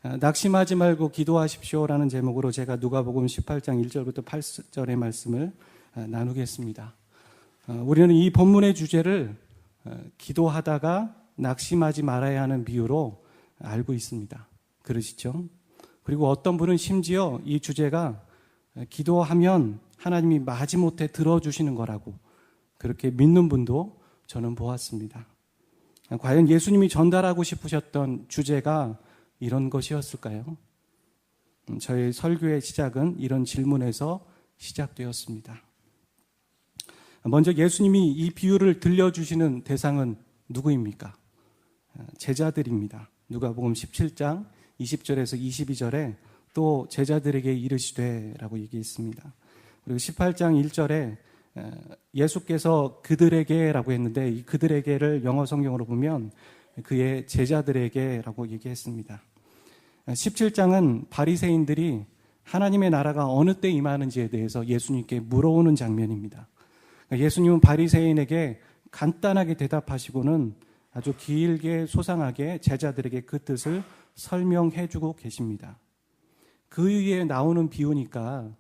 낙심하지 말고 기도하십시오라는 제목으로 제가 누가복음 18장 1절부터 8절의 말씀을 나누겠습니다. 우리는 이 본문의 주제를 기도하다가 낙심하지 말아야 하는 비유로 알고 있습니다. 그러시죠? 그리고 어떤 분은 심지어 이 주제가 기도하면 하나님이 마지못해 들어주시는 거라고 그렇게 믿는 분도 저는 보았습니다. 과연 예수님이 전달하고 싶으셨던 주제가 이런 것이었을까요? 저의 설교의 시작은 이런 질문에서 시작되었습니다. 먼저 예수님이 이 비유를 들려주시는 대상은 누구입니까? 제자들입니다. 누가복음 17장 20절에서 22절에 또 제자들에게 이르시되 라고 얘기했습니다. 그리고 18장 1절에 예수께서 그들에게 라고 했는데 이 그들에게를 영어 성경으로 보면 그의 제자들에게 라고 얘기했습니다. 17장은 바리새인들이 하나님의 나라가 어느 때 임하는지에 대해서 예수님께 물어오는 장면입니다. 예수님은 바리새인에게 간단하게 대답하시고는 아주 길게 소상하게 제자들에게 그 뜻을 설명해 주고 계십니다. 그 위에 나오는 비유니까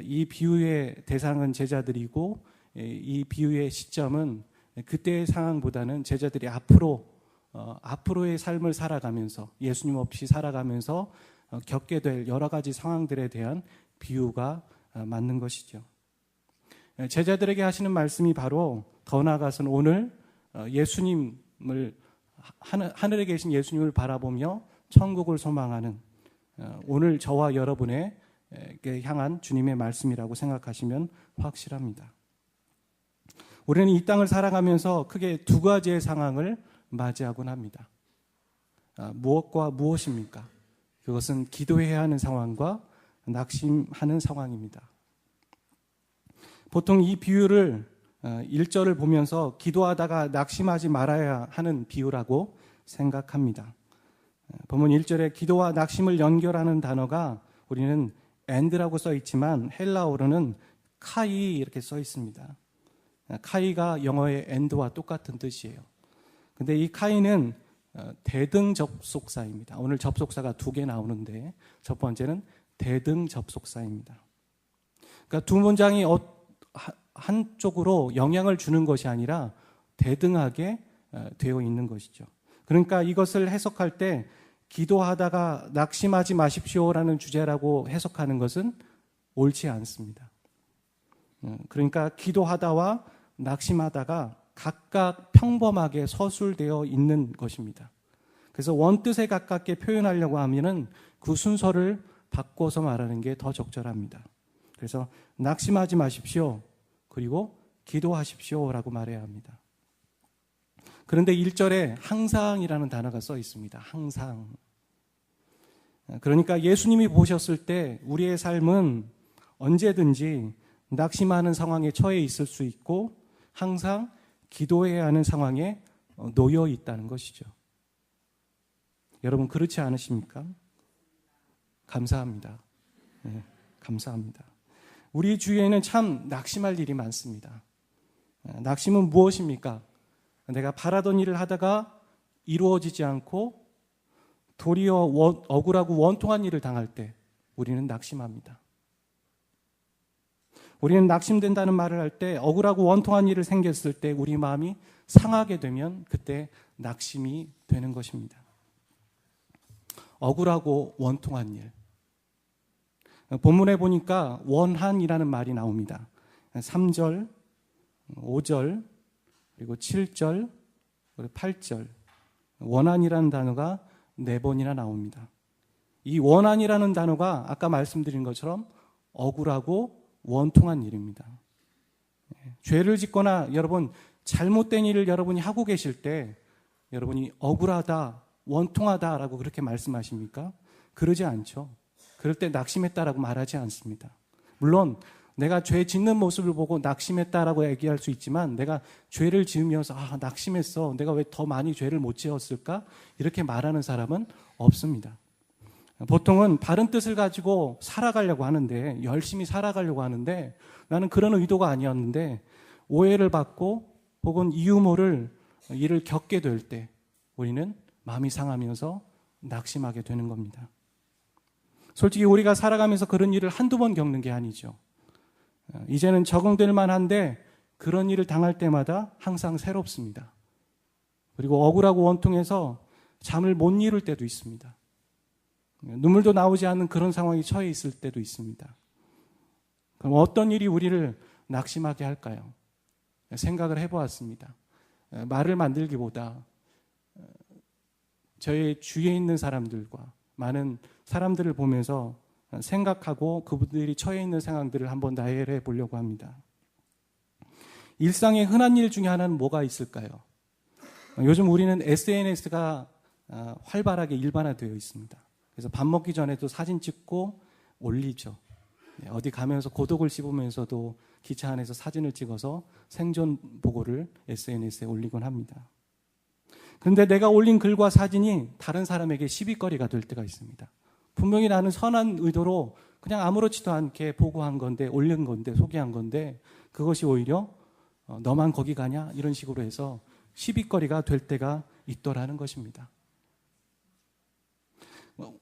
이 비유의 대상은 제자들이고 이 비유의 시점은 그때의 상황보다는 제자들이 앞으로의 삶을 살아가면서 예수님 없이 살아가면서 겪게 될 여러 가지 상황들에 대한 비유가 맞는 것이죠. 제자들에게 하시는 말씀이 바로 더 나아가서는 오늘 하늘에 계신 예수님을 바라보며 천국을 소망하는 오늘 저와 여러분에게 향한 주님의 말씀이라고 생각하시면 확실합니다. 우리는 이 땅을 살아가면서 크게 두 가지의 상황을 맞이하곤 합니다. 무엇과 무엇입니까? 그것은 기도해야 하는 상황과 낙심하는 상황입니다. 보통 이 비유를 1절을 보면서 기도하다가 낙심하지 말아야 하는 비유라고 생각합니다. 본문 1절에 기도와 낙심을 연결하는 단어가 우리는 and라고 써 있지만 헬라어로는 카이 이렇게 써 있습니다. 카이가 영어의 and와 똑같은 뜻이에요. 근데 이 카이는 대등 접속사입니다. 오늘 접속사가 2개 나오는데 첫 번째는 대등 접속사입니다. 그러니까 두 문장이 한쪽으로 영향을 주는 것이 아니라 대등하게 되어 있는 것이죠. 그러니까 이것을 해석할 때 기도하다가 낙심하지 마십시오라는 주제라고 해석하는 것은 옳지 않습니다. 그러니까 기도하다와 낙심하다가 각각 평범하게 서술되어 있는 것입니다. 그래서 원뜻에 가깝게 표현하려고 하면은 그 순서를 바꿔서 말하는 게 더 적절합니다. 그래서 낙심하지 마십시오. 그리고 기도하십시오라고 말해야 합니다. 그런데 1절에 항상이라는 단어가 써 있습니다. 항상. 그러니까 예수님이 보셨을 때 우리의 삶은 언제든지 낙심하는 상황에 처해 있을 수 있고 항상 기도해야 하는 상황에 놓여 있다는 것이죠. 여러분 그렇지 않으십니까? 감사합니다. 네, 감사합니다. 우리 주위에는 참 낙심할 일이 많습니다. 낙심은 무엇입니까? 내가 바라던 일을 하다가 이루어지지 않고 도리어 억울하고 원통한 일을 당할 때 우리는 낙심합니다. 우리는 낙심된다는 말을 할 때 억울하고 원통한 일을 생겼을 때 우리 마음이 상하게 되면 그때 낙심이 되는 것입니다. 억울하고 원통한 일. 본문에 보니까 원한이라는 말이 나옵니다. 3절, 5절, 그리고 7절, 그리고 8절. 원한이라는 단어가 4번이나 나옵니다. 이 원한이라는 단어가 아까 말씀드린 것처럼 억울하고 원통한 일입니다. 죄를 짓거나 여러분 잘못된 일을 여러분이 하고 계실 때 여러분이 억울하다, 원통하다라고 그렇게 말씀하십니까? 그러지 않죠. 그럴 때 낙심했다라고 말하지 않습니다. 물론 내가 죄 짓는 모습을 보고 낙심했다라고 얘기할 수 있지만 내가 죄를 지으면서 낙심했어. 내가 왜 더 많이 죄를 못 지었을까? 이렇게 말하는 사람은 없습니다. 보통은 바른 뜻을 가지고 살아가려고 하는데 열심히 살아가려고 하는데 나는 그런 의도가 아니었는데 오해를 받고 혹은 이유 모를 일을 겪게 될 때 우리는 마음이 상하면서 낙심하게 되는 겁니다. 솔직히 우리가 살아가면서 그런 일을 한두 번 겪는 게 아니죠. 이제는 적응될 만한데 그런 일을 당할 때마다 항상 새롭습니다. 그리고 억울하고 원통해서 잠을 못 이룰 때도 있습니다. 눈물도 나오지 않는 그런 상황에 처해 있을 때도 있습니다. 그럼 어떤 일이 우리를 낙심하게 할까요? 생각을 해보았습니다. 말을 만들기보다 저의 주위에 있는 사람들과 많은 사람들을 보면서 생각하고 그분들이 처해 있는 상황들을 한번 나열해 보려고 합니다. 일상의 흔한 일 중에 하나는 뭐가 있을까요? 요즘 우리는 SNS가 활발하게 일반화되어 있습니다. 그래서 밥 먹기 전에도 사진 찍고 올리죠. 어디 가면서 고독을 씹으면서도 기차 안에서 사진을 찍어서 생존 보고를 SNS에 올리곤 합니다. 그런데 내가 올린 글과 사진이 다른 사람에게 시비거리가 될 때가 있습니다. 분명히 나는 선한 의도로 그냥 아무렇지도 않게 보고한 건데, 올린 건데, 소개한 건데 그것이 오히려 너만 거기 가냐? 이런 식으로 해서 시비거리가 될 때가 있더라는 것입니다.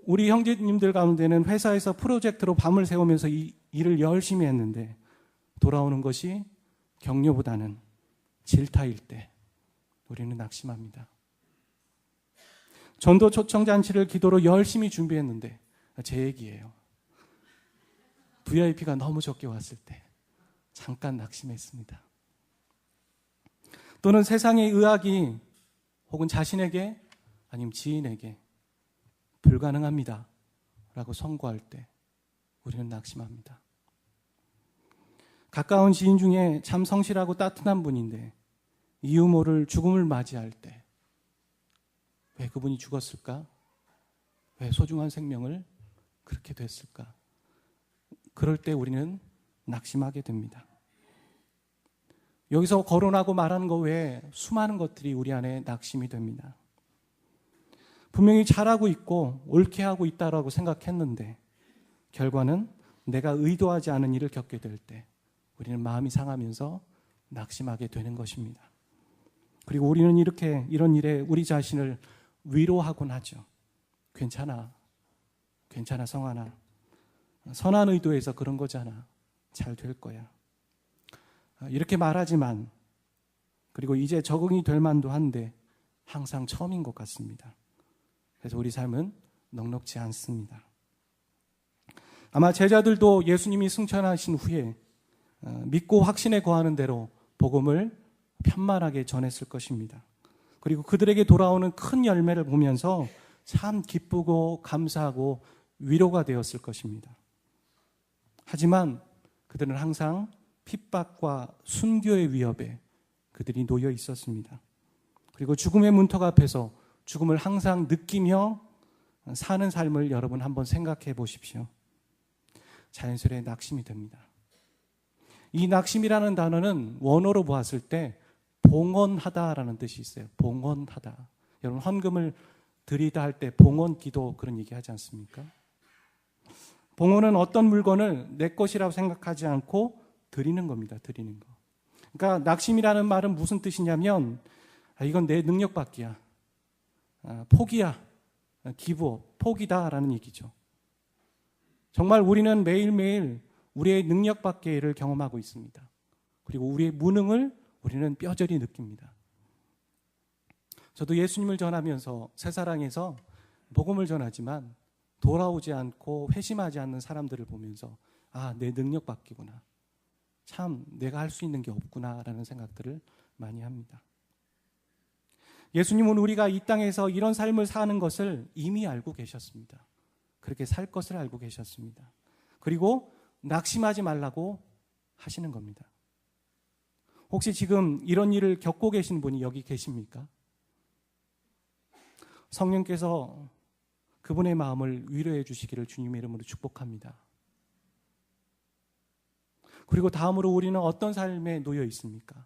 우리 형제님들 가운데는 회사에서 프로젝트로 밤을 새우면서 이 일을 열심히 했는데 돌아오는 것이 격려보다는 질타일 때 우리는 낙심합니다. 전도 초청잔치를 기도로 열심히 준비했는데 제 얘기예요. VIP가 너무 적게 왔을 때 잠깐 낙심했습니다. 또는 세상의 의학이 혹은 자신에게 아니면 지인에게 불가능합니다 라고 선고할 때 우리는 낙심합니다. 가까운 지인 중에 참 성실하고 따뜻한 분인데 이유 모를 죽음을 맞이할 때 왜 그분이 죽었을까? 왜 소중한 생명을 그렇게 됐을까? 그럴 때 우리는 낙심하게 됩니다. 여기서 거론하고 말하는 것 외에 수많은 것들이 우리 안에 낙심이 됩니다. 분명히 잘하고 있고 옳게 하고 있다라고 생각했는데 결과는 내가 의도하지 않은 일을 겪게 될 때 우리는 마음이 상하면서 낙심하게 되는 것입니다. 그리고 우리는 이런 일에 우리 자신을 위로하곤 하죠. 괜찮아 성환아. 선한 의도에서 그런 거잖아. 잘 될 거야. 이렇게 말하지만 그리고 이제 적응이 될 만도 한데 항상 처음인 것 같습니다. 그래서 우리 삶은 넉넉지 않습니다. 아마 제자들도 예수님이 승천하신 후에 믿고 확신에 거하는 대로 복음을 편만하게 전했을 것입니다. 그리고 그들에게 돌아오는 큰 열매를 보면서 참 기쁘고 감사하고 위로가 되었을 것입니다. 하지만 그들은 항상 핍박과 순교의 위협에 그들이 놓여 있었습니다. 그리고 죽음의 문턱 앞에서 죽음을 항상 느끼며 사는 삶을 여러분 한번 생각해 보십시오. 자연스레 낙심이 됩니다. 이 낙심이라는 단어는 원어로 보았을 때 봉헌하다라는 뜻이 있어요. 봉헌하다. 여러분 헌금을 드리다 할 때 봉헌 기도 그런 얘기 하지 않습니까? 봉헌은 어떤 물건을 내 것이라고 생각하지 않고 드리는 겁니다. 드리는 거. 그러니까 낙심이라는 말은 무슨 뜻이냐면 이건 내 능력 밖이야. 포기야. 기부, 포기다라는 얘기죠. 정말 우리는 매일매일 우리의 능력 밖의를 경험하고 있습니다. 그리고 우리의 무능을 우리는 뼈저리 느낍니다. 저도 예수님을 전하면서 새사랑에서 복음을 전하지만 돌아오지 않고 회심하지 않는 사람들을 보면서 내 능력 밖이구나. 참 내가 할 수 있는 게 없구나라는 생각들을 많이 합니다. 예수님은 우리가 이 땅에서 이런 삶을 사는 것을 이미 알고 계셨습니다. 그렇게 살 것을 알고 계셨습니다. 그리고 낙심하지 말라고 하시는 겁니다. 혹시 지금 이런 일을 겪고 계신 분이 여기 계십니까? 성령께서 그분의 마음을 위로해 주시기를 주님의 이름으로 축복합니다. 그리고 다음으로 우리는 어떤 삶에 놓여 있습니까?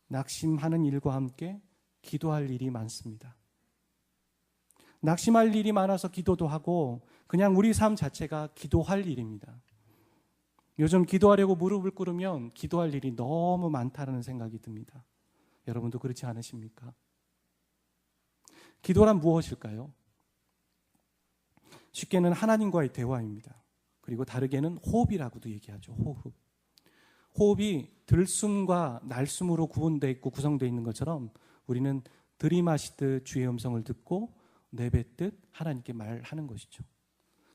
낙심하는 일과 함께 기도할 일이 많습니다. 낙심할 일이 많아서 기도도 하고 그냥 우리 삶 자체가 기도할 일입니다. 요즘 기도하려고 무릎을 꿇으면 기도할 일이 너무 많다는 생각이 듭니다. 여러분도 그렇지 않으십니까? 기도란 무엇일까요? 쉽게는 하나님과의 대화입니다. 그리고 다르게는 호흡이라고도 얘기하죠. 호흡. 호흡이 들숨과 날숨으로 구분되어 있고 구성되어 있는 것처럼 우리는 들이마시듯 주의 음성을 듣고 내뱉듯 하나님께 말하는 것이죠.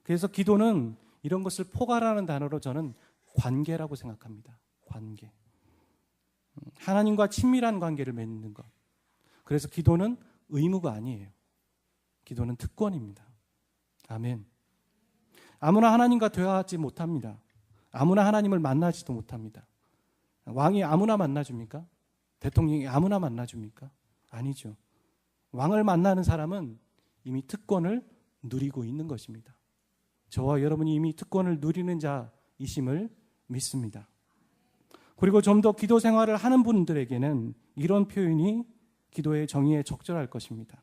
그래서 기도는 이런 것을 포괄하는 단어로 저는 관계라고 생각합니다. 관계. 하나님과 친밀한 관계를 맺는 것. 그래서 기도는 의무가 아니에요. 기도는 특권입니다. 아멘. 아무나 하나님과 대화하지 못합니다. 아무나 하나님을 만나지도 못합니다. 왕이 아무나 만나줍니까? 대통령이 아무나 만나줍니까? 아니죠. 왕을 만나는 사람은 이미 특권을 누리고 있는 것입니다. 저와 여러분이 이미 특권을 누리는 자이심을 믿습니다. 그리고 좀 더 기도 생활을 하는 분들에게는 이런 표현이 기도의 정의에 적절할 것입니다.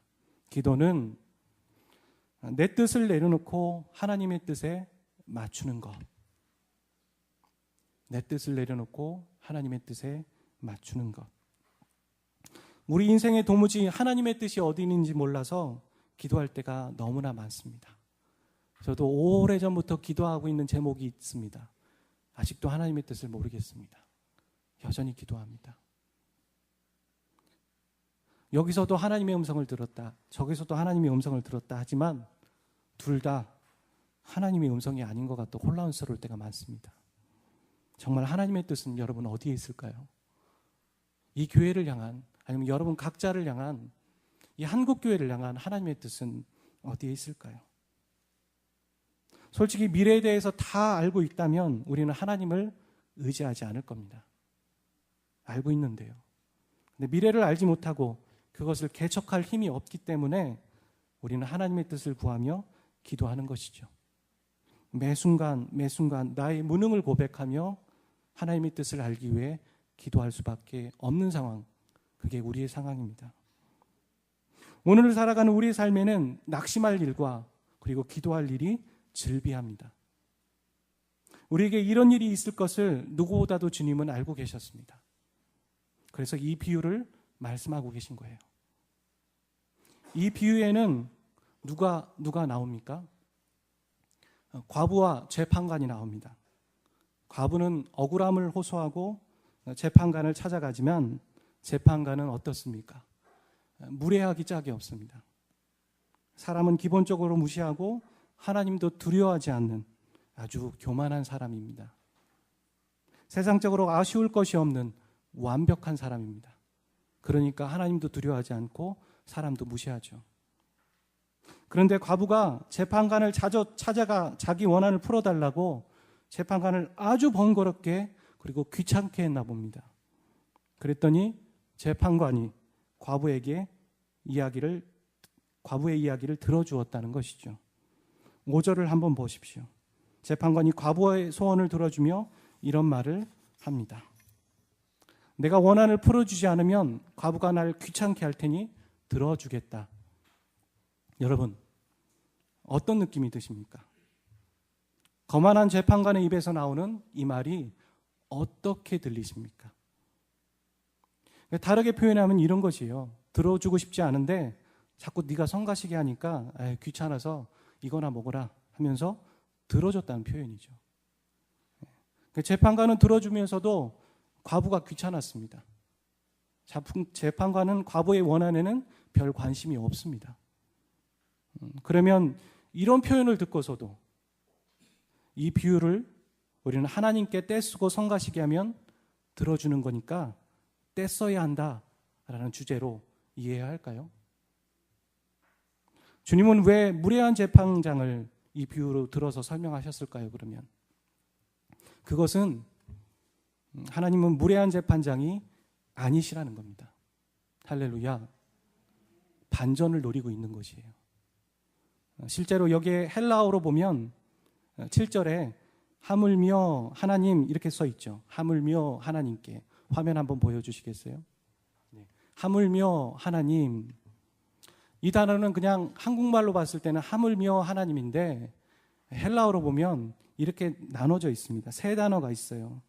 기도는 내 뜻을 내려놓고 하나님의 뜻에 맞추는 것. 내 뜻을 내려놓고 하나님의 뜻에 맞추는 것. 우리 인생에 도무지 하나님의 뜻이 어디 있는지 몰라서 기도할 때가 너무나 많습니다. 저도 오래전부터 기도하고 있는 제목이 있습니다. 아직도 하나님의 뜻을 모르겠습니다. 여전히 기도합니다. 여기서도 하나님의 음성을 들었다, 저기서도 하나님의 음성을 들었다 하지만 둘 다 하나님의 음성이 아닌 것 같아 혼란스러울 때가 많습니다. 정말 하나님의 뜻은 여러분 어디에 있을까요? 이 교회를 향한, 아니면 여러분 각자를 향한, 이 한국교회를 향한 하나님의 뜻은 어디에 있을까요? 솔직히 미래에 대해서 다 알고 있다면 우리는 하나님을 의지하지 않을 겁니다. 알고 있는데요. 근데 미래를 알지 못하고 그것을 개척할 힘이 없기 때문에 우리는 하나님의 뜻을 구하며 기도하는 것이죠. 매 순간 나의 무능을 고백하며 하나님의 뜻을 알기 위해 기도할 수밖에 없는 상황, 그게 우리의 상황입니다. 오늘을 살아가는 우리의 삶에는 낙심할 일과 그리고 기도할 일이 즐비합니다. 우리에게 이런 일이 있을 것을 누구보다도 주님은 알고 계셨습니다. 그래서 이 비유를 말씀하고 계신 거예요. 이 비유에는 누가 나옵니까? 과부와 재판관이 나옵니다. 과부는 억울함을 호소하고 재판관을 찾아가지만 재판관은 어떻습니까? 무례하기 짝이 없습니다. 사람은 기본적으로 무시하고 하나님도 두려워하지 않는 아주 교만한 사람입니다. 세상적으로 아쉬울 것이 없는 완벽한 사람입니다. 그러니까 하나님도 두려워하지 않고 사람도 무시하죠. 그런데 과부가 재판관을 찾아가 자기 원한을 풀어달라고 재판관을 아주 번거롭게 그리고 귀찮게 했나 봅니다. 그랬더니 재판관이 과부의 이야기를 들어주었다는 것이죠. 5절을 한번 보십시오. 재판관이 과부의 소원을 들어주며 이런 말을 합니다. 내가 원한을 풀어주지 않으면 과부가 날 귀찮게 할 테니 들어주겠다. 여러분, 어떤 느낌이 드십니까? 거만한 재판관의 입에서 나오는 이 말이 어떻게 들리십니까? 다르게 표현하면 이런 것이에요. 들어주고 싶지 않은데 자꾸 네가 성가시게 하니까 귀찮아서 이거나 먹어라 하면서 들어줬다는 표현이죠. 재판관은 들어주면서도 과부가 귀찮았습니다. 재판관은 과부의 원한에는 별 관심이 없습니다. 그러면 이런 표현을 듣고서도 이 비유를 우리는 하나님께 떼쓰고 성가시게 하면 들어주는 거니까 떼써야 한다라는 주제로 이해해야 할까요? 주님은 왜 무례한 재판장을 이 비유로 들어서 설명하셨을까요? 그러면 그것은 하나님은 무례한 재판장이 아니시라는 겁니다. 할렐루야. 반전을 노리고 있는 것이에요. 실제로 여기에 헬라어로 보면 7절에 하물며 하나님 이렇게 써 있죠. 하물며 하나님께. 화면 한번 보여주시겠어요? 네. 하물며 하나님. 이 단어는 그냥 한국말로 봤을 때는 하물며 하나님인데 헬라어로 보면 이렇게 나눠져 있습니다. 세 단어가 있어요.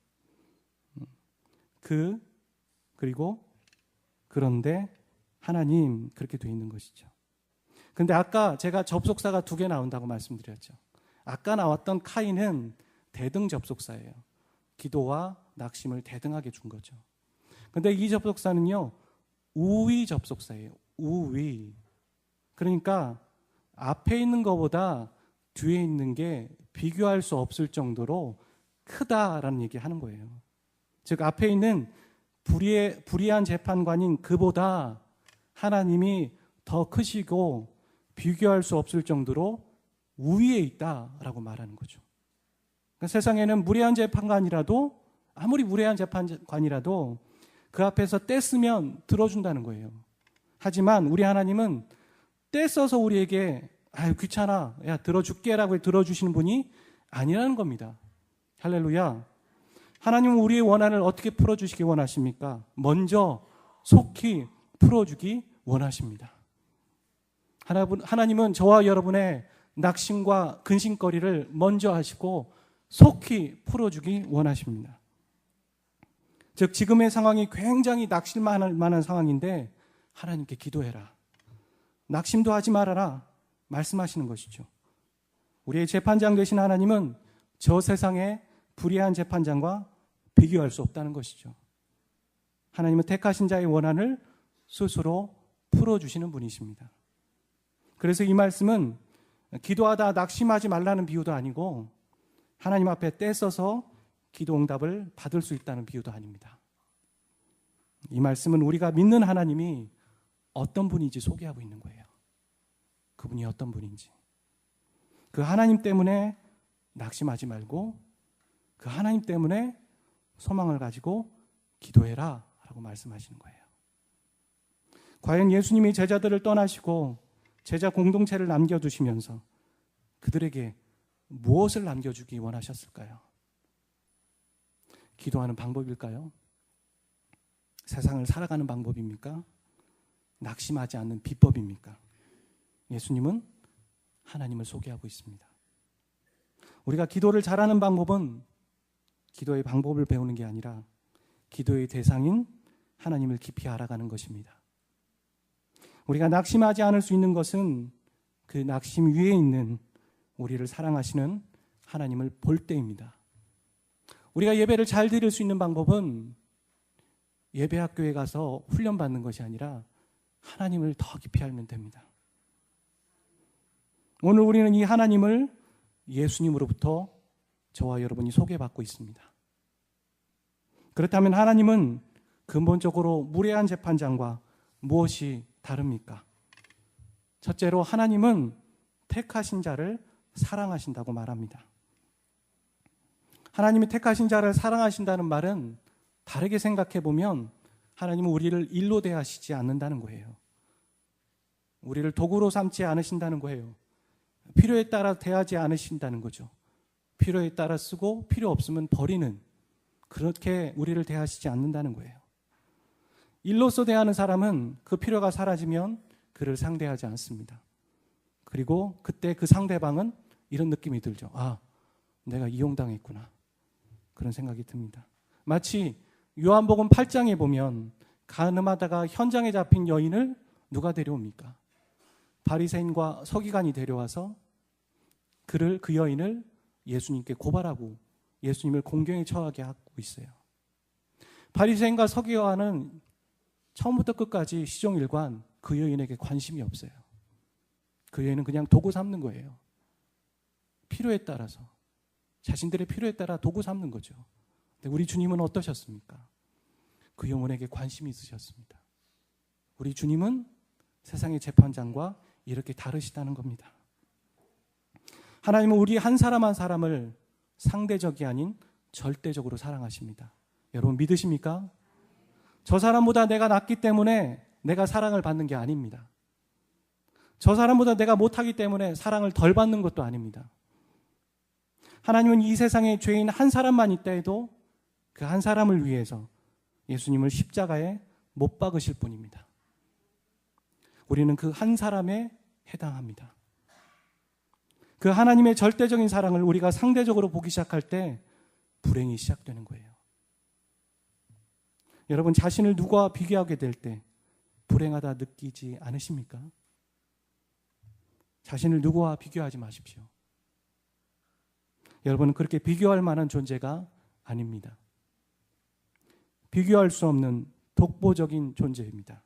그리고 그런데 하나님, 그렇게 되어 있는 것이죠. 근데 아까 제가 접속사가 2개 나온다고 말씀드렸죠. 아까 나왔던 카인은 대등 접속사예요. 기도와 낙심을 대등하게 준 거죠. 근데 이 접속사는요, 우위 접속사예요. 우위. 그러니까 앞에 있는 것보다 뒤에 있는 게 비교할 수 없을 정도로 크다라는 얘기 하는 거예요. 즉 앞에 있는 불의한 재판관인 그보다 하나님이 더 크시고 비교할 수 없을 정도로 우위에 있다라고 말하는 거죠. 그러니까 세상에는 무례한 재판관이라도, 아무리 무례한 재판관이라도 그 앞에서 떼쓰면 들어준다는 거예요. 하지만 우리 하나님은 떼써서 우리에게 아유 귀찮아, 야 들어줄게라고 들어주시는 분이 아니라는 겁니다. 할렐루야. 하나님은 우리의 원한을 어떻게 풀어주시기 원하십니까? 먼저 속히 풀어주기 원하십니다. 하나님은 저와 여러분의 낙심과 근심거리를 먼저 하시고 속히 풀어주기 원하십니다. 즉 지금의 상황이 굉장히 낙심할 만한 상황인데 하나님께 기도해라, 낙심도 하지 말아라 말씀하시는 것이죠. 우리의 재판장 되신 하나님은 저 세상의 불의한 재판장과 비교할 수 없다는 것이죠. 하나님은 택하신 자의 원한을 스스로 풀어주시는 분이십니다. 그래서 이 말씀은 기도하다 낙심하지 말라는 비유도 아니고 하나님 앞에 떼써서 기도 응답을 받을 수 있다는 비유도 아닙니다. 이 말씀은 우리가 믿는 하나님이 어떤 분인지 소개하고 있는 거예요. 그분이 어떤 분인지. 그 하나님 때문에 낙심하지 말고 그 하나님 때문에 소망을 가지고 기도해라 라고 말씀하시는 거예요. 과연 예수님이 제자들을 떠나시고 제자 공동체를 남겨두시면서 그들에게 무엇을 남겨주기 원하셨을까요? 기도하는 방법일까요? 세상을 살아가는 방법입니까? 낙심하지 않는 비법입니까? 예수님은 하나님을 소개하고 있습니다. 우리가 기도를 잘하는 방법은 기도의 방법을 배우는 게 아니라 기도의 대상인 하나님을 깊이 알아가는 것입니다. 우리가 낙심하지 않을 수 있는 것은 그 낙심 위에 있는 우리를 사랑하시는 하나님을 볼 때입니다. 우리가 예배를 잘 드릴 수 있는 방법은 예배학교에 가서 훈련받는 것이 아니라 하나님을 더 깊이 알면 됩니다. 오늘 우리는 이 하나님을 예수님으로부터 저와 여러분이 소개받고 있습니다. 그렇다면 하나님은 근본적으로 무례한 재판장과 무엇이 다릅니까? 첫째로 하나님은 택하신 자를 사랑하신다고 말합니다. 하나님이 택하신 자를 사랑하신다는 말은 다르게 생각해 보면 하나님은 우리를 일로 대하시지 않는다는 거예요. 우리를 도구로 삼지 않으신다는 거예요. 필요에 따라 대하지 않으신다는 거죠. 필요에 따라 쓰고 필요 없으면 버리는, 그렇게 우리를 대하시지 않는다는 거예요. 일로서 대하는 사람은 그 필요가 사라지면 그를 상대하지 않습니다. 그리고 그때 그 상대방은 이런 느낌이 들죠. 아, 내가 이용당했구나. 그런 생각이 듭니다. 마치 요한복음 8장에 보면 간음하다가 현장에 잡힌 여인을 누가 데려옵니까? 바리새인과 서기관이 데려와서 그 여인을 예수님께 고발하고 예수님을 공경에 처하게 하고 있어요. 바리새인과 서기관은 처음부터 끝까지 시종일관 그 여인에게 관심이 없어요. 그 여인은 그냥 도구 삼는 거예요. 필요에 따라서, 자신들의 필요에 따라 도구 삼는 거죠. 근데 우리 주님은 어떠셨습니까? 그 영혼에게 관심이 있으셨습니다. 우리 주님은 세상의 재판장과 이렇게 다르시다는 겁니다. 하나님은 우리 한 사람 한 사람을 상대적이 아닌 절대적으로 사랑하십니다. 여러분 믿으십니까? 저 사람보다 내가 낫기 때문에 내가 사랑을 받는 게 아닙니다. 저 사람보다 내가 못하기 때문에 사랑을 덜 받는 것도 아닙니다. 하나님은 이 세상에 죄인 한 사람만 있다 해도 그 한 사람을 위해서 예수님을 십자가에 못 박으실 분입니다. 우리는 그 한 사람에 해당합니다. 그 하나님의 절대적인 사랑을 우리가 상대적으로 보기 시작할 때 불행이 시작되는 거예요. 여러분 자신을 누구와 비교하게 될 때 불행하다 느끼지 않으십니까? 자신을 누구와 비교하지 마십시오. 여러분은 그렇게 비교할 만한 존재가 아닙니다. 비교할 수 없는 독보적인 존재입니다.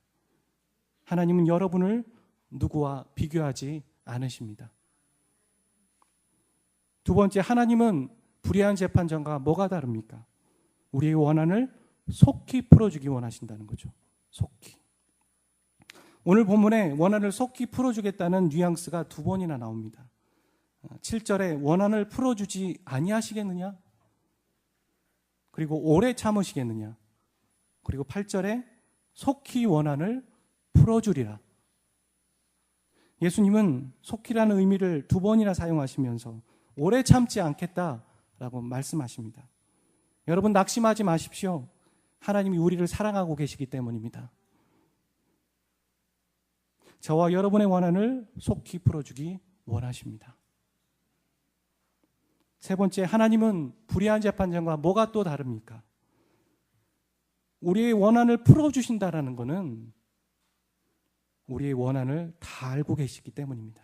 하나님은 여러분을 누구와 비교하지 않으십니다. 두 번째, 하나님은 불의한 재판장과 뭐가 다릅니까? 우리의 원한을 속히 풀어주기 원하신다는 거죠. 속히. 오늘 본문에 원한을 속히 풀어주겠다는 뉘앙스가 두 번이나 나옵니다. 7절에 원한을 풀어주지 아니하시겠느냐? 그리고 오래 참으시겠느냐? 그리고 8절에 속히 원한을 풀어주리라. 예수님은 속히라는 의미를 두 번이나 사용하시면서 오래 참지 않겠다라고 말씀하십니다. 여러분, 낙심하지 마십시오. 하나님이 우리를 사랑하고 계시기 때문입니다. 저와 여러분의 원한을 속히 풀어주기 원하십니다. 세 번째, 하나님은 불의한 재판장과 뭐가 또 다릅니까? 우리의 원한을 풀어주신다라는 것은 우리의 원한을 다 알고 계시기 때문입니다.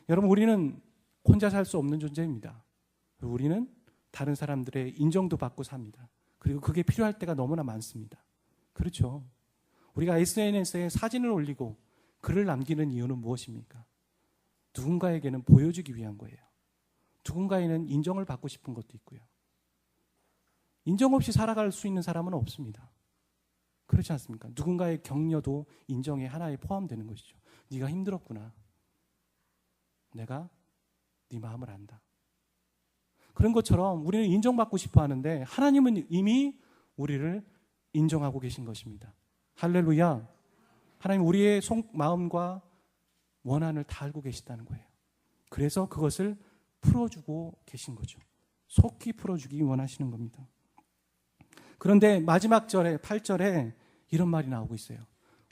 여러분, 우리는 혼자 살 수 없는 존재입니다. 우리는 다른 사람들의 인정도 받고 삽니다. 그리고 그게 필요할 때가 너무나 많습니다. 그렇죠? 우리가 SNS에 사진을 올리고 글을 남기는 이유는 무엇입니까? 누군가에게는 보여주기 위한 거예요. 누군가에는 인정을 받고 싶은 것도 있고요. 인정 없이 살아갈 수 있는 사람은 없습니다. 그렇지 않습니까? 누군가의 격려도 인정의 하나에 포함되는 것이죠. 네가 힘들었구나. 내가 네 마음을 안다. 그런 것처럼 우리는 인정받고 싶어 하는데 하나님은 이미 우리를 인정하고 계신 것입니다. 할렐루야. 하나님 우리의 마음과 원한을 다 알고 계시다는 거예요. 그래서 그것을 풀어주고 계신 거죠. 속히 풀어주기 원하시는 겁니다. 그런데 마지막 절에 8절에 이런 말이 나오고 있어요.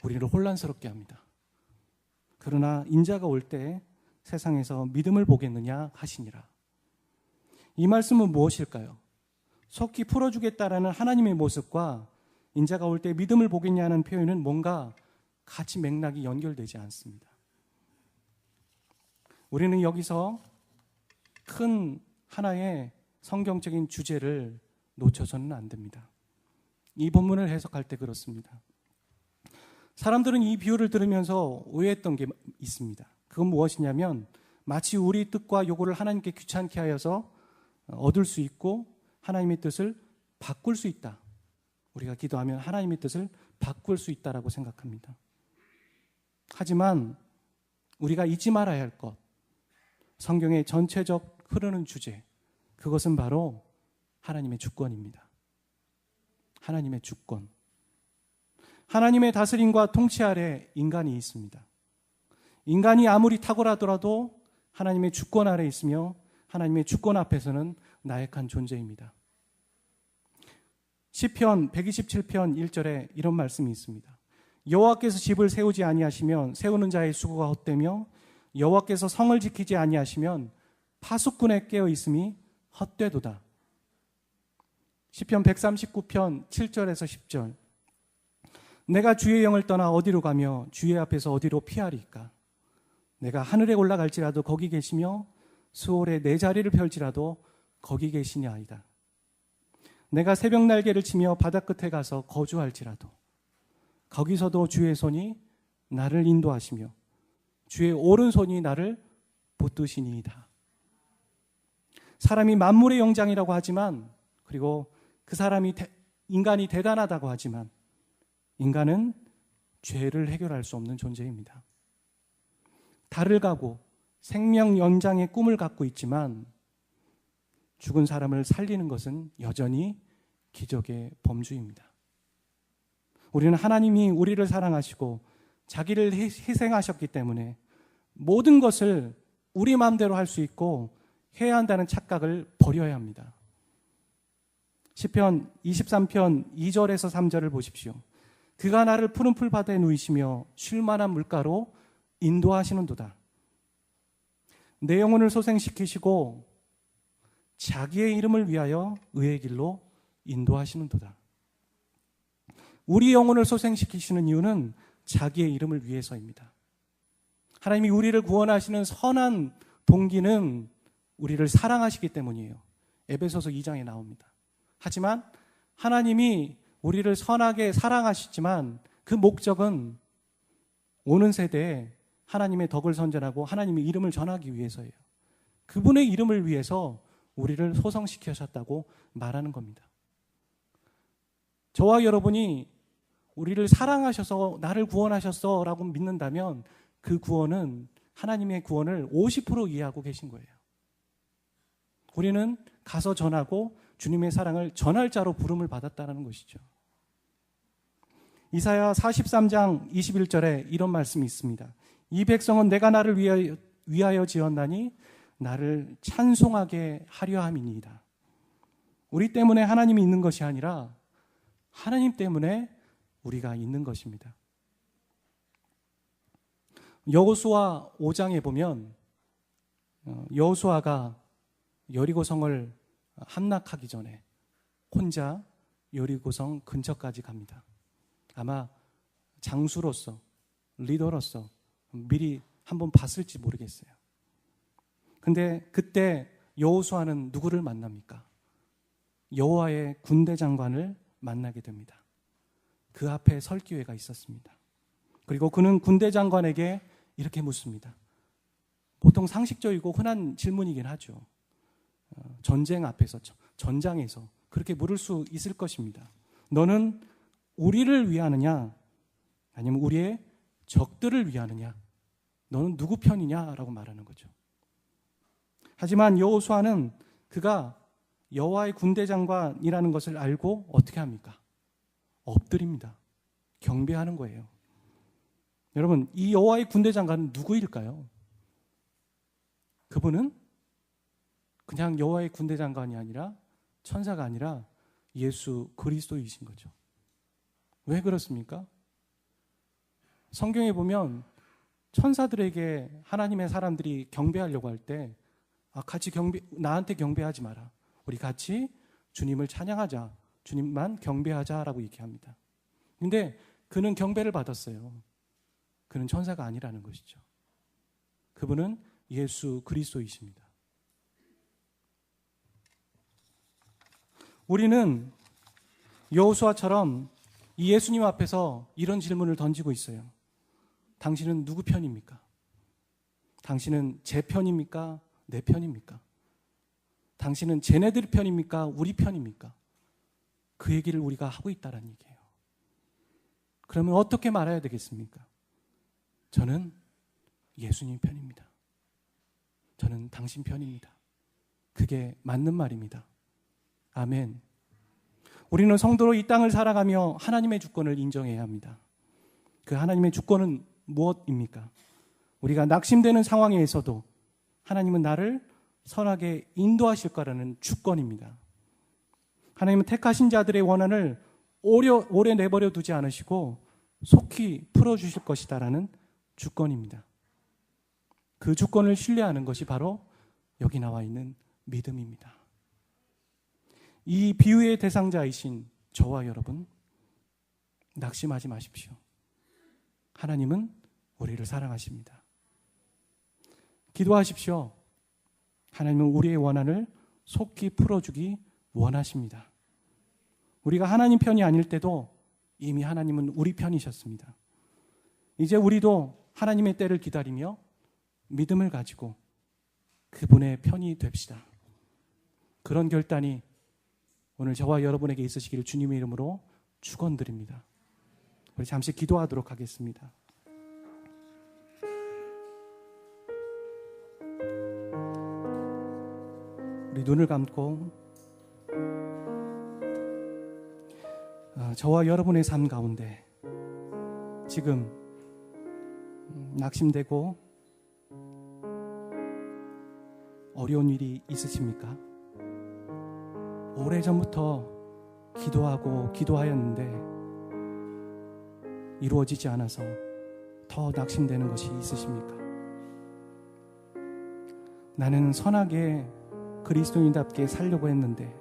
우리를 혼란스럽게 합니다. 그러나 인자가 올 때 세상에서 믿음을 보겠느냐 하시니라. 이 말씀은 무엇일까요? 속히 풀어주겠다라는 하나님의 모습과 인자가 올 때 믿음을 보겠냐는 표현은 뭔가 같이 맥락이 연결되지 않습니다. 우리는 여기서 큰 하나의 성경적인 주제를 놓쳐서는 안 됩니다. 이 본문을 해석할 때 그렇습니다. 사람들은 이 비유를 들으면서 오해했던 게 있습니다. 그건 무엇이냐면 마치 우리 뜻과 요구를 하나님께 귀찮게 하여서 얻을 수 있고 하나님의 뜻을 바꿀 수 있다. 우리가 기도하면 하나님의 뜻을 바꿀 수 있다라고 생각합니다. 하지만 우리가 잊지 말아야 할 것, 성경의 전체적 흐르는 주제, 그것은 바로 하나님의 주권입니다. 하나님의 주권. 하나님의 다스림과 통치 아래 인간이 있습니다. 인간이 아무리 탁월하더라도 하나님의 주권 아래 있으며 하나님의 주권 앞에서는 나약한 존재입니다. 시편 127편 1절에 이런 말씀이 있습니다. 여호와께서 집을 세우지 아니하시면 세우는 자의 수고가 헛되며 여호와께서 성을 지키지 아니하시면 파수꾼의 깨어 있음이 헛되도다. 시편 139편 7절에서 10절. 내가 주의 영을 떠나 어디로 가며 주의 앞에서 어디로 피하리까? 내가 하늘에 올라갈지라도 거기 계시며 수월에 내 자리를 펼지라도 거기 계시니 아이다. 내가 새벽 날개를 치며 바다 끝에 가서 거주할지라도 거기서도 주의 손이 나를 인도하시며 주의 오른손이 나를 붙드시니이다. 사람이 만물의 영장이라고 하지만, 그리고 그 사람이 인간이 대단하다고 하지만 인간은 죄를 해결할 수 없는 존재입니다. 달을 가고 생명 연장의 꿈을 갖고 있지만 죽은 사람을 살리는 것은 여전히 기적의 범주입니다. 우리는 하나님이 우리를 사랑하시고 자기를 희생하셨기 때문에 모든 것을 우리 마음대로 할 수 있고 해야 한다는 착각을 버려야 합니다. 시편 23편 2절에서 3절을 보십시오. 그가 나를 푸른 풀바다에 누이시며 쉴 만한 물가로 인도하시는도다. 내 영혼을 소생시키시고 자기의 이름을 위하여 의의 길로 인도하시는도다. 우리 영혼을 소생시키시는 이유는 자기의 이름을 위해서입니다. 하나님이 우리를 구원하시는 선한 동기는 우리를 사랑하시기 때문이에요. 에베소서 2장에 나옵니다. 하지만 하나님이 우리를 선하게 사랑하시지만 그 목적은 오는 세대에 하나님의 덕을 선전하고 하나님의 이름을 전하기 위해서예요. 그분의 이름을 위해서 우리를 소성시키셨다고 말하는 겁니다. 저와 여러분이 우리를 사랑하셔서 나를 구원하셨어 라고 믿는다면 그 구원은 하나님의 구원을 50% 이해하고 계신 거예요. 우리는 가서 전하고 주님의 사랑을 전할 자로 부름을 받았다는 것이죠. 이사야 43장 21절에 이런 말씀이 있습니다. 이 백성은 내가 나를 위하여 지었나니 나를 찬송하게 하려 함이니이다. 우리 때문에 하나님이 있는 것이 아니라 하나님 때문에 우리가 있는 것입니다. 여호수아 5장에 보면 여호수아가 여리고성을 함락하기 전에 혼자 여리고성 근처까지 갑니다. 아마 장수로서, 리더로서 미리 한번 봤을지 모르겠어요. 근데 그때 여호수아는 누구를 만납니까? 여호와의 군대 장관을 만나게 됩니다. 그 앞에 설 기회가 있었습니다. 그리고 그는 군대 장관에게 이렇게 묻습니다. 보통 상식적이고 흔한 질문이긴 하죠. 전쟁 앞에서, 전장에서 그렇게 물을 수 있을 것입니다. 너는 우리를 위하느냐 아니면 우리의 적들을 위하느냐, 너는 누구 편이냐라고 말하는 거죠. 하지만 여호수아는 그가 여호와의 군대 장관이라는 것을 알고 어떻게 합니까? 엎드립니다. 경배하는 거예요. 여러분, 이 여호와의 군대 장관은 누구일까요? 그분은 그냥 여호와의 군대 장관이 아니라, 천사가 아니라 예수 그리스도이신 거죠. 왜 그렇습니까? 성경에 보면 천사들에게 하나님의 사람들이 경배하려고 할 때 같이 나한테 경배하지 마라. 우리 같이 주님을 찬양하자. 주님만 경배하자라고 얘기합니다. 근데 그는 경배를 받았어요. 그는 천사가 아니라는 것이죠. 그분은 예수 그리스도이십니다. 우리는 여호수아처럼 이 예수님 앞에서 이런 질문을 던지고 있어요. 당신은 누구 편입니까? 당신은 제 편입니까? 내 편입니까? 당신은 쟤네들 편입니까? 우리 편입니까? 그 얘기를 우리가 하고 있다는 얘기예요. 그러면 어떻게 말해야 되겠습니까? 저는 예수님 편입니다. 저는 당신 편입니다. 그게 맞는 말입니다. 아멘. 우리는 성도로 이 땅을 살아가며 하나님의 주권을 인정해야 합니다. 그 하나님의 주권은 무엇입니까? 우리가 낙심되는 상황에서도 하나님은 나를 선하게 인도하실 거라는 주권입니다. 하나님은 택하신 자들의 원한을 오래 내버려 두지 않으시고 속히 풀어주실 것이다라는 주권입니다. 그 주권을 신뢰하는 것이 바로 여기 나와 있는 믿음입니다. 이 비유의 대상자이신 저와 여러분, 낙심하지 마십시오. 하나님은 우리를 사랑하십니다. 기도하십시오. 하나님은 우리의 원한을 속히 풀어주기 원하십니다. 우리가 하나님 편이 아닐 때도 이미 하나님은 우리 편이셨습니다. 이제 우리도 하나님의 때를 기다리며 믿음을 가지고 그분의 편이 됩시다. 그런 결단이 오늘 저와 여러분에게 있으시기를 주님의 이름으로 축원드립니다. 우리 잠시 기도하도록 하겠습니다. 우리 눈을 감고 저와 여러분의 삶 가운데 지금 낙심되고 어려운 일이 있으십니까? 오래전부터 기도하고 기도하였는데 이루어지지 않아서 더 낙심되는 것이 있으십니까? 나는 선하게 그리스도인답게 살려고 했는데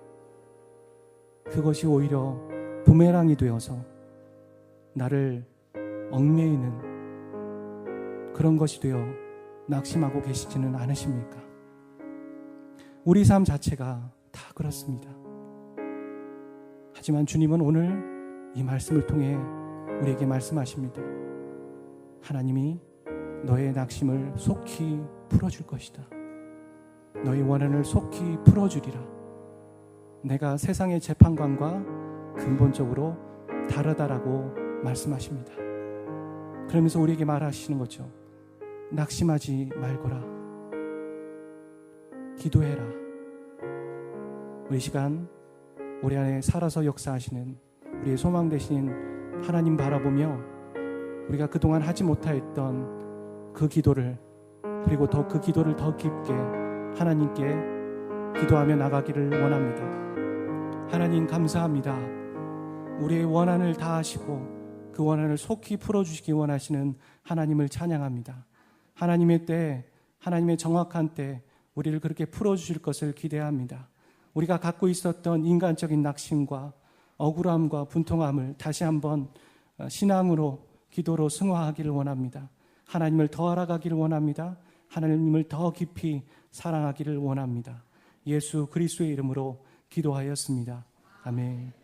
그것이 오히려 부메랑이 되어서 나를 얽매이는 그런 것이 되어 낙심하고 계시지는 않으십니까? 우리 삶 자체가 다 그렇습니다. 하지만 주님은 오늘 이 말씀을 통해 우리에게 말씀하십니다. 하나님이 너의 낙심을 속히 풀어줄 것이다. 너의 원한을 속히 풀어주리라. 내가 세상의 재판관과 근본적으로 다르다라고 말씀하십니다. 그러면서 우리에게 말하시는 거죠. 낙심하지 말거라. 기도해라. 우리 시간 우리 안에 살아서 역사하시는 우리의 소망 되신 하나님 바라보며 우리가 그동안 하지 못하였던 그 기도를, 그리고 더 그 기도를 더 깊게 하나님께 기도하며 나가기를 원합니다. 하나님 감사합니다. 우리의 원한을 다하시고 그 원한을 속히 풀어주시기 원하시는 하나님을 찬양합니다. 하나님의 때, 하나님의 정확한 때 우리를 그렇게 풀어주실 것을 기대합니다. 우리가 갖고 있었던 인간적인 낙심과 억울함과 분통함을 다시 한번 신앙으로, 기도로 승화하기를 원합니다. 하나님을 더 알아가기를 원합니다. 하나님을 더 깊이 사랑하기를 원합니다. 예수 그리스도의 이름으로 기도하였습니다. 아멘.